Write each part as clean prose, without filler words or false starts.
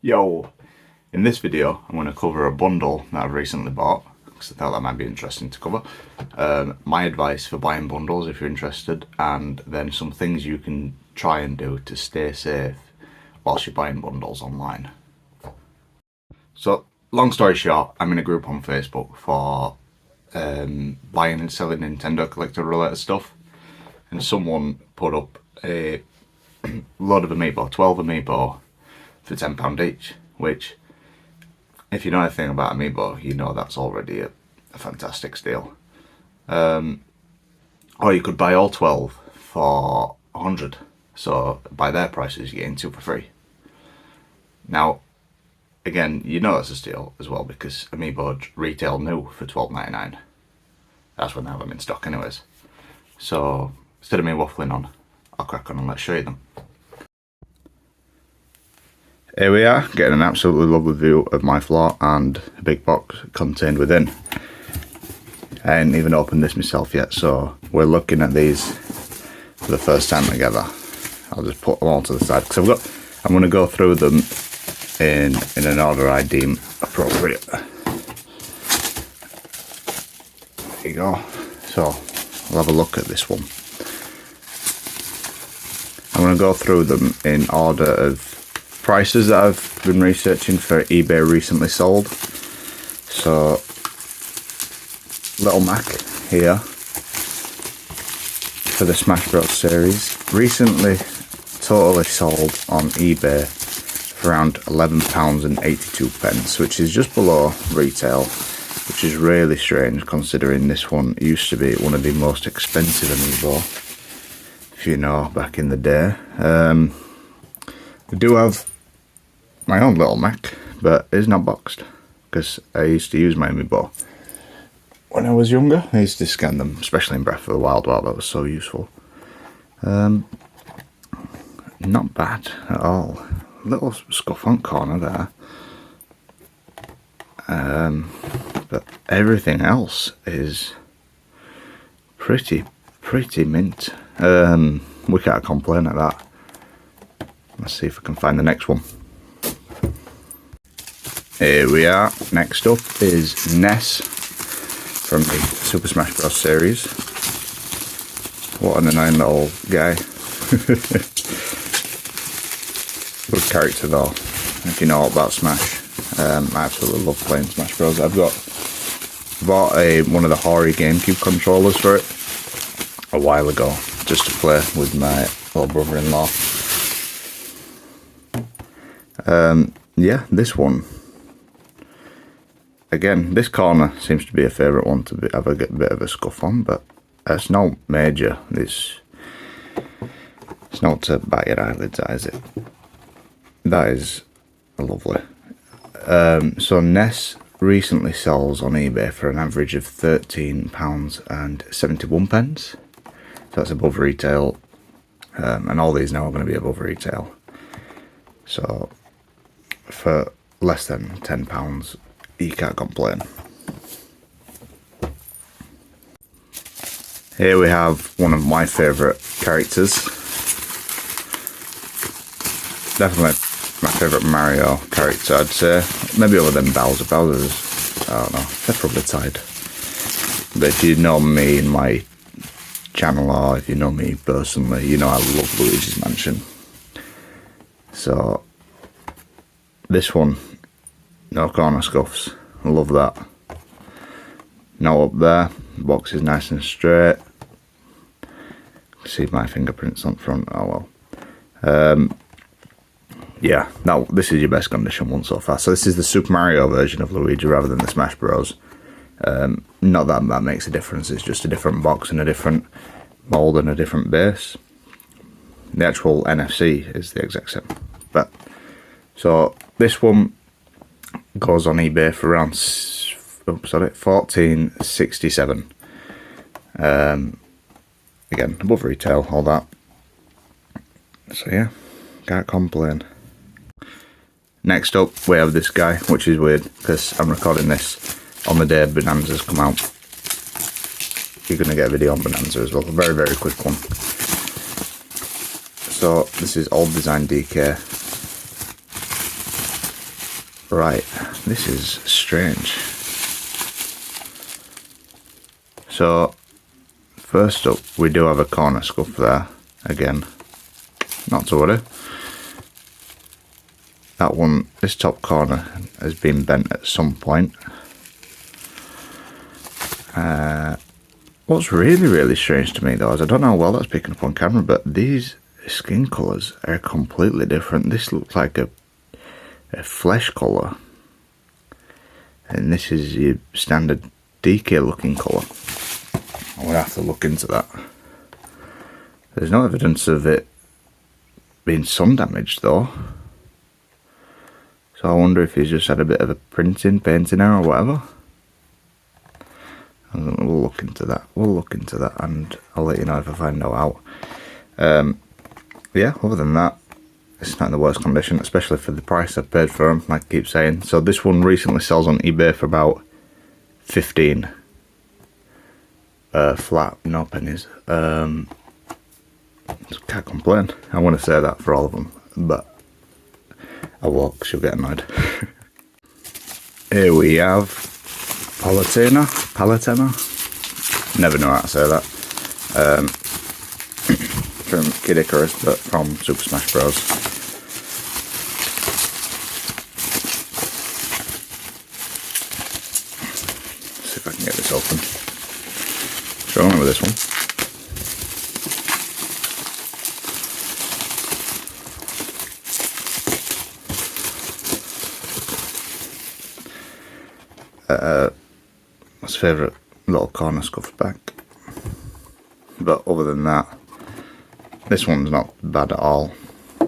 Yo! In this video I'm going to cover a bundle that I've recently bought because I thought that might be interesting to cover. My advice for buying bundles if you're interested, and then some things you can try and do to stay safe whilst you're buying bundles online. So, long story short, I'm in a group on Facebook for buying and selling Nintendo collector related stuff, and someone put up a load of amiibo, 12 amiibo for £10 each, which, if you know anything about amiibo, you know that's already a fantastic steal. Or you could buy all 12 for 100, so by their prices you're getting 2 for free. Now, again, you know that's a steal as well because amiibo retail new for £12.99. That's when they have them in stock anyways. So instead of me waffling on, I'll crack on and let's show you them. Here we are, getting an absolutely lovely view of my floor and a big box contained within. I ain't even opened this myself yet, so we're looking at these for the first time together. I'll just put them all to the side because I'm going to go through them in an order I deem appropriate. There you go. So we'll have a look at this one. I'm going to go through them in order of prices that I've been researching for eBay recently sold. So Little Mac here for the Smash Bros series, recently totally sold on eBay for around £11.82, which is just below retail, which is really strange considering this one used to be one of the most expensive amiibo, if you know, back in the day. I do have my own Little Mac, but it's not boxed because I used to use my amiibo when I was younger. I used to scan them, especially in Breath of the Wild. Wow, that was so useful. Not bad at all. Little scuff on corner there, but everything else is pretty mint. We can't complain at that. Let's see if I can find the next one. Here we are. Next up is Ness from the Super Smash Bros series. What an annoying little guy. Good character though, if you know all about Smash. I absolutely love playing Smash Bros. I've bought one of the Hori GameCube controllers for it a while ago, just to play with my little brother-in-law. Yeah, this one. Again, this corner seems to be a favourite one to have a bit of a scuff on, but it's no major. It's not to bat your eyelids at, is it? That is lovely. So Ness recently sells on eBay for an average of £13.71. So that's above retail, and all these now are going to be above retail. So for less than £10, you can't complain. Here we have one of my favourite characters. Definitely my favourite Mario character, I'd say. Maybe other than Bowser. Bowser's, I don't know, they're probably tied. But if you know me in my channel, or if you know me personally, you know I love Luigi's Mansion. So this one, no corner scuffs. I love that. No up there. The box is nice and straight. See my fingerprints on front. Oh well. Yeah, this is your best condition one so far. So this is the Super Mario version of Luigi rather than the Smash Bros. Not that that makes a difference. It's just a different box and a different mold and a different base. The actual NFC is the exact same. But so this one goes on eBay for around £14.67. Again, above retail, all that. So yeah, can't complain. Next up, we have this guy, which is weird because I'm recording this on the day Bonanza's come out. You're going to get a video on Bonanza as well, a very, very quick one. So this is Old Design DK. Right, this is strange. So, first up, we do have a corner scuff there. Again, not to worry. That one, this top corner has been bent at some point. What's really strange to me though is I don't know how well that's picking up on camera, but these skin colours are completely different. This looks like a flesh colour, and this is your standard DK looking colour. I would have to look into that. There's no evidence of it being sun damaged though, so I wonder if he's just had a bit of a painting error or whatever. We'll look into that, and I'll let you know if I find out how. Yeah, other than that, it's not in the worst condition, especially for the price I paid for them, like I keep saying. So this one recently sells on eBay for about 15 flat, no pennies. Can't complain. I want to say that for all of them, but I won't, 'cause you'll get annoyed. Here we have Palutena, never know how to say that. From Kid Icarus, but from Super Smash Bros. See if I can get this open. Struggling with this one. That's favourite little corner scuff back. But other than that, this one's not bad at all. The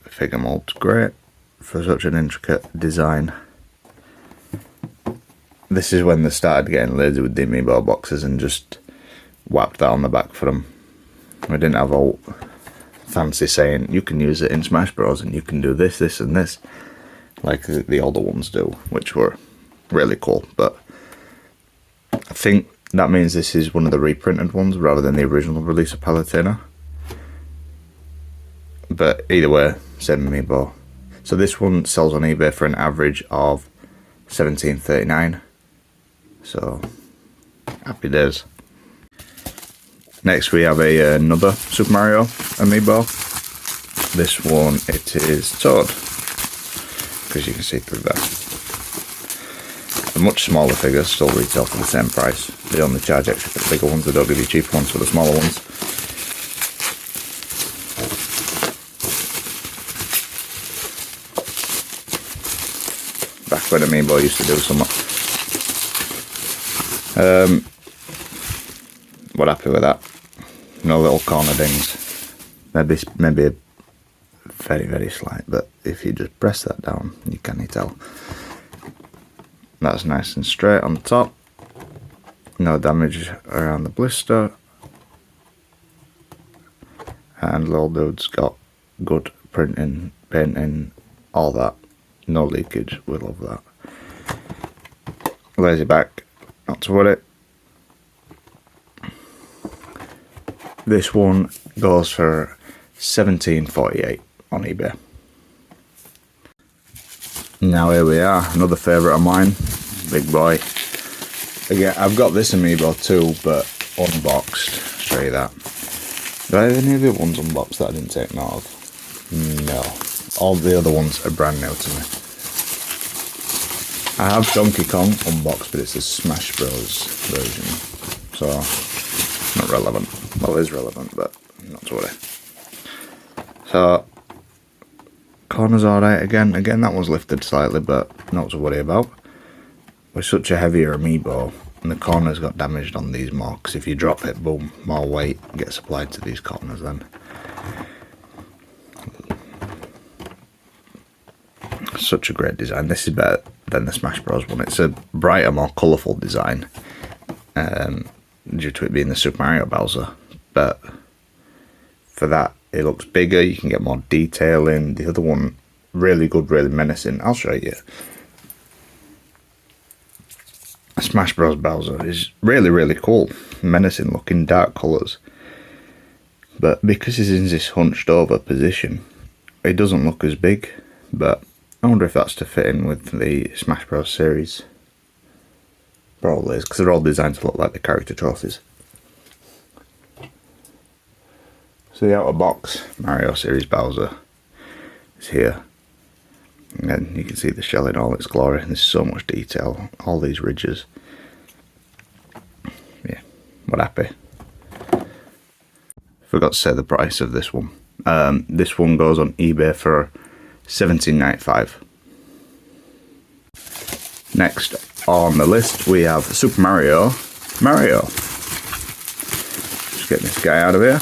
figure mold's great for such an intricate design. This is when they started getting lazy with the amiibo boxes and just whapped that on the back for them. We didn't have all fancy saying you can use it in Smash Bros and you can do this, this and this, like the older ones do, which were really cool. But I think that means this is one of the reprinted ones rather than the original release of Palutena. But either way, same amiibo. So this one sells on eBay for an average of $17.39. So happy days. Next we have another Super Mario amiibo. This one, it is Toad, because you can see through there. The much smaller figures still retail for the same price. They only charge extra for the bigger ones, they don't give you cheaper ones for the smaller ones. Back when amiibo used to do something. We're happy with that. No little corner dings. Maybe a very slight, but if you just press that down, you can't tell. That's nice and straight on the top. No damage around the blister. And little dude's got good printing, painting, all that. No leakage, we love that. Lazy back, not to worry. This one goes for $17.48 on eBay. Now here we are, another favourite of mine, big boy. Again, I've got this amiibo too, but unboxed. Show you that. Do I have any of the ones unboxed that I didn't take note of? No. All the other ones are brand new to me. I have Donkey Kong unboxed, but it's a Smash Bros version, so not relevant. Well, it is relevant, but not to worry. So corner's alright again. Again, that one's lifted slightly, but not to worry about. With such a heavier amiibo, and the corners got damaged on these more, because if you drop it, boom, more weight gets applied to these corners then. Such a great design. This is better than the Smash Bros one. It's a brighter, more colourful design, due to it being the Super Mario Bowser. But for that, it looks bigger. You can get more detail in. The other one, really good, really menacing. I'll show you. Smash Bros Bowser is really cool, menacing looking, dark colours. But because he's in this hunched over position, it doesn't look as big. But I wonder if that's to fit in with the Smash Bros series. Probably is, because they're all designed to look like the character trophies. So the outer box Mario series Bowser is here. And you can see the shell in all its glory. There's so much detail, all these ridges. Yeah, we're happy. Forgot to say the price of this one. This one goes on eBay for $17.95. Next on the list we have Super Mario. Just getting this guy out of here.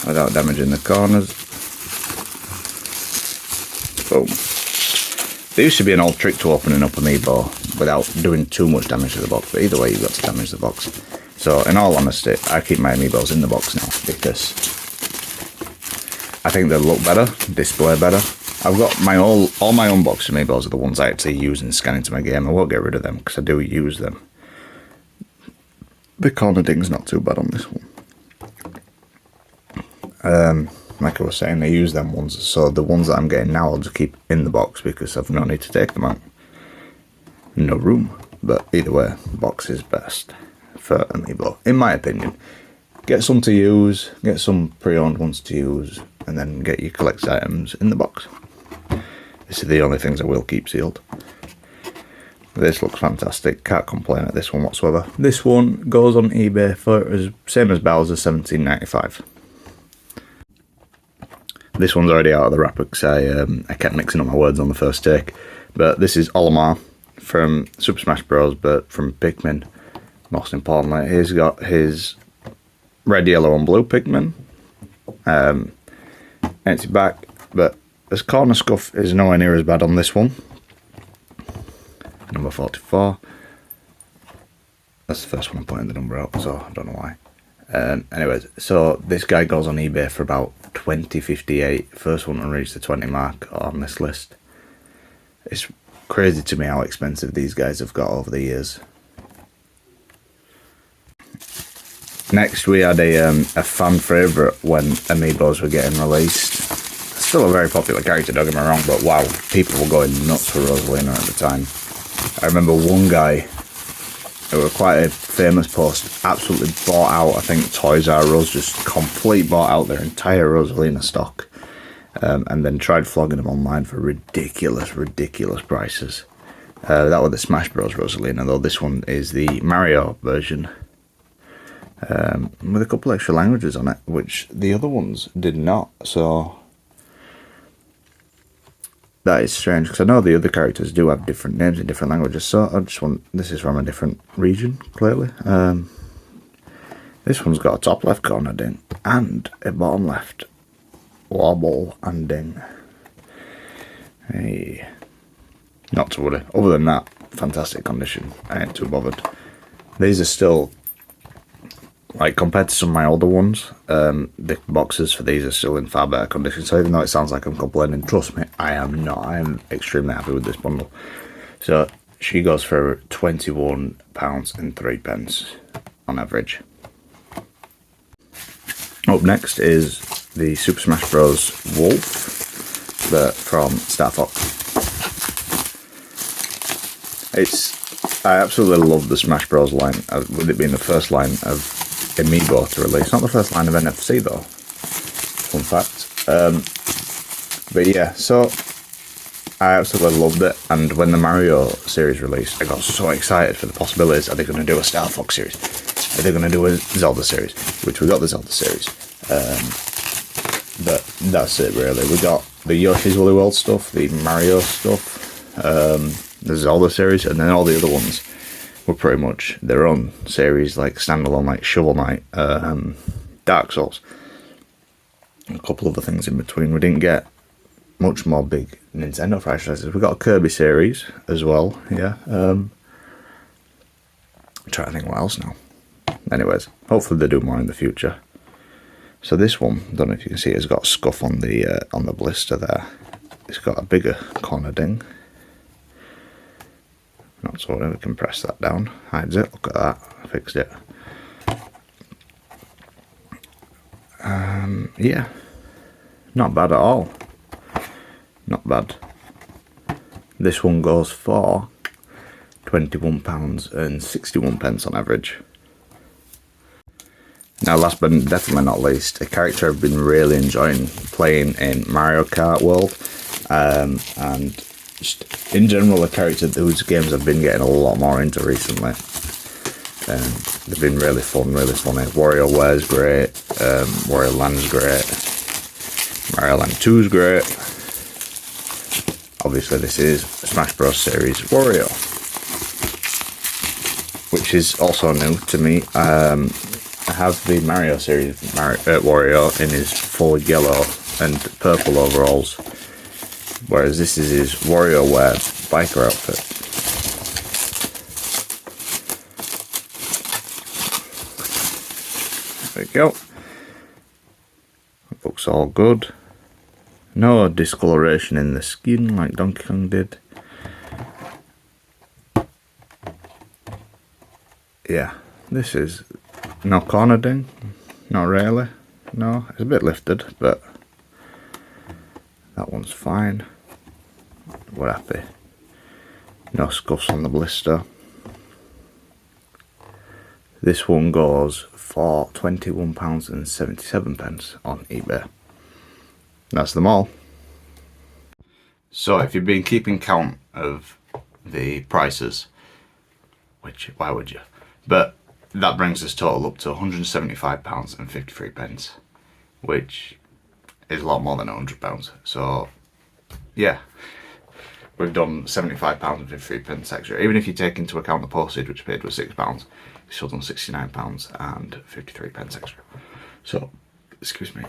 Without damaging the corners. Boom. There used to be an old trick to opening up amiibo without doing too much damage to the box, but either way you've got to damage the box. So in all honesty, I keep my amiibos in the box now because I think they'll look better, display better. I've got all my unboxed amiibos are the ones I actually use and scan into my game. I won't get rid of them because I do use them. The corner ding's not too bad on this one. Like I was saying, I use them ones, so the ones that I'm getting now I'll just keep in the box because I've no need to take them out. No room. But either way, the box is best for amiibo, in my opinion. Get some to use, get some pre-owned ones to use, and then get your collector's items in the box. This is the only things I will keep sealed. This looks fantastic, can't complain at this one whatsoever. This one goes on eBay for same as Bowser, $17.95. This one's already out of the wrapper because I kept mixing up my words on the first take. But this is Olimar from Super Smash Bros, but from Pikmin. Most importantly, he's got his red, yellow and blue Pikmin. Empty back, but this corner scuff is nowhere near as bad on this one. Number 44. That's the first one I'm putting the number out, so I don't know why. Anyways, so this guy goes on eBay for about $20.58. First one to reach the 20 mark on this list. It's crazy to me how expensive these guys have got over the years. Next we had a fan favourite when amiibos were getting released. Still a very popular character, don't get me wrong, but wow, people were going nuts for Rosalina at the time. I remember one guy, it was quite a famous post, absolutely bought out, I think Toys R Us just complete bought out their entire Rosalina stock, and then tried flogging them online for ridiculous prices. That was the Smash Bros Rosalina, though this one is the Mario version, with a couple extra languages on it, which the other ones did not, so that is strange, because I know the other characters do have different names in different languages, so I just want, this is from a different region, clearly. This one's got a top left corner ding, and a bottom left wobble and ding. Hey, not to worry. Other than that, fantastic condition. I ain't too bothered. These are still, like, compared to some of my older ones, the boxes for these are still in far better condition. So even though it sounds like I'm complaining, trust me, I am not. I am extremely happy with this bundle. So she goes for £21.03 on average. Up next is the Super Smash Bros. Wolf, but from Star Fox. I absolutely love the Smash Bros. Line, with it being the first line of amiibo to release. Not the first line of NFC though, fun fact. But yeah, so I absolutely loved it, and when the Mario series released, I got so excited for the possibilities. Are they going to do a Star Fox series? Are they going to do a Zelda series? Which we got the Zelda series. But that's it really. We got the Yoshi's Woolly World stuff, the Mario stuff, the Zelda series, and then all the other ones were pretty much their own series, like standalone, like Shovel Knight, Dark Souls, a couple other things in between. We didn't get much more big Nintendo franchises. We got a Kirby series as well, yeah. I'm trying to think what else now. Anyways, hopefully they do more in the future. So this one, I don't know if you can see, it's got a scuff on the blister there. It's got a bigger corner ding. Not so we can press that down, hides it. Look at that, I fixed it. Yeah, Not bad at all. Not bad. This one goes for £21.61 on average. Now, last but definitely not least, a character I've been really enjoying playing in Mario Kart World, and just in general a character whose games I've been getting a lot more into recently. They've been really fun, really funny. WarioWare's great, Wario Land's great, Mario Land 2's great. Obviously this is Smash Bros series Wario, which is also new to me. I have the Mario series Wario in his full yellow and purple overalls, whereas this is his WarioWare biker outfit. There we go. It looks all good. No discoloration in the skin like Donkey Kong did. Yeah, this is no corner ding, not really. No, it's a bit lifted, but that one's fine. We're happy. No scuffs on the blister. This one goes for £21.77 on eBay. That's them all. So if you've been keeping count of the prices, which why would you? But that brings us total up to £175.53, which is a lot more than £100. So yeah, we've done £75.53 extra. Even if you take into account the postage, which paid was £6, we still done £69.53 extra. So, excuse me.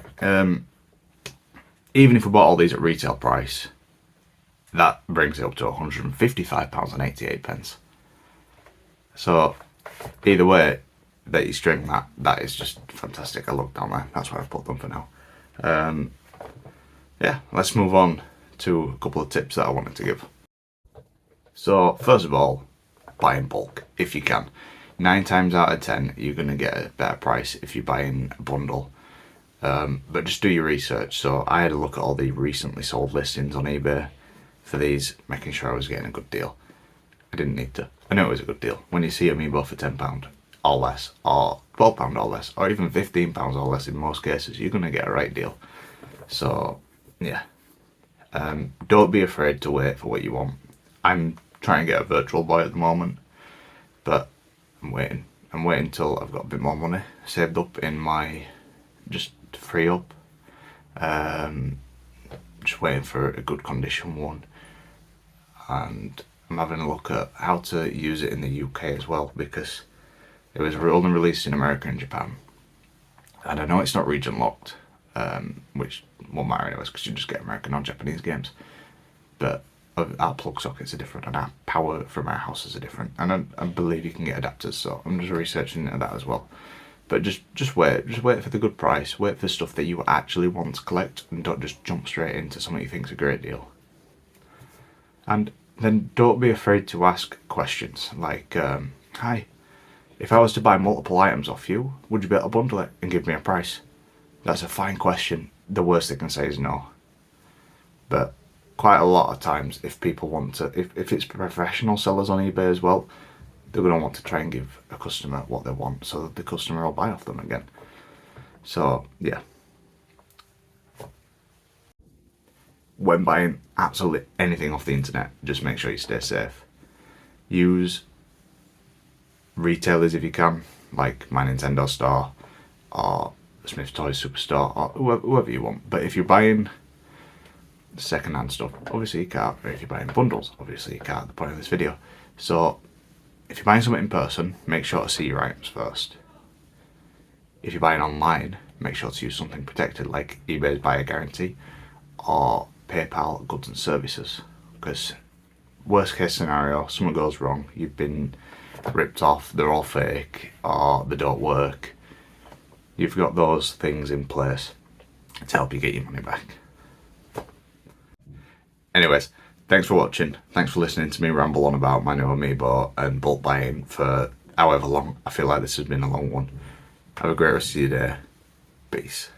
Even if we bought all these at retail price, that brings it up to £155.88. So either way that you string that is just fantastic. I look down there, that's where I've put them for now. Yeah, let's move on to a couple of tips that I wanted to give. So first of all, buy in bulk if you can. 9 times out of 10 you're going to get a better price if you buy in a bundle. But just do your research. So I had a look at all the recently sold listings on eBay for these, making sure I was getting a good deal. I didn't need to. I knew it was a good deal. When you see amiibo for £10 or less, or £12 or less, or even £15 or less in most cases, you're going to get a right deal. So yeah, don't be afraid to wait for what you want. I'm trying to get a Virtual Boy at the moment, but I'm waiting till I've got a bit more money saved up in my, just to free up. Just waiting for a good condition one, and I'm having a look at how to use it in the UK as well, because it was only released in America and Japan, and I know it's not region locked, which won't matter anyways because you just get American or Japanese games, but our plug sockets are different and our power from our houses are different, and I believe you can get adapters, so I'm just researching into that as well. But just wait for the good price, wait for stuff that you actually want to collect, and don't just jump straight into something you think's a great deal. And then don't be afraid to ask questions like, hi, if I was to buy multiple items off you, would you be able to bundle it and give me a price? That's a fine question. The worst they can say is no. But quite a lot of times, if people want to, if it's professional sellers on eBay as well, they're going to want to try and give a customer what they want so that the customer will buy off them again. So yeah, when buying absolutely anything off the internet, just make sure you stay safe. Use retailers if you can, like my Nintendo store or Smith's Toys Superstore or whoever you want. But if you're buying second-hand stuff, obviously you can't. Or if you're buying bundles, obviously you can't, the point of this video. So if you're buying something in person, make sure to see your items first. If you're buying online, make sure to use something protected like eBay's buyer guarantee or PayPal goods and services, because worst case scenario, something goes wrong, you've been ripped off, they're all fake or they don't work, you've got those things in place to help you get your money back. Anyways, thanks for watching, thanks for listening to me ramble on about my new amiibo and bulk buying for however long. I feel like this has been a long one. Have a great rest of your day. Peace.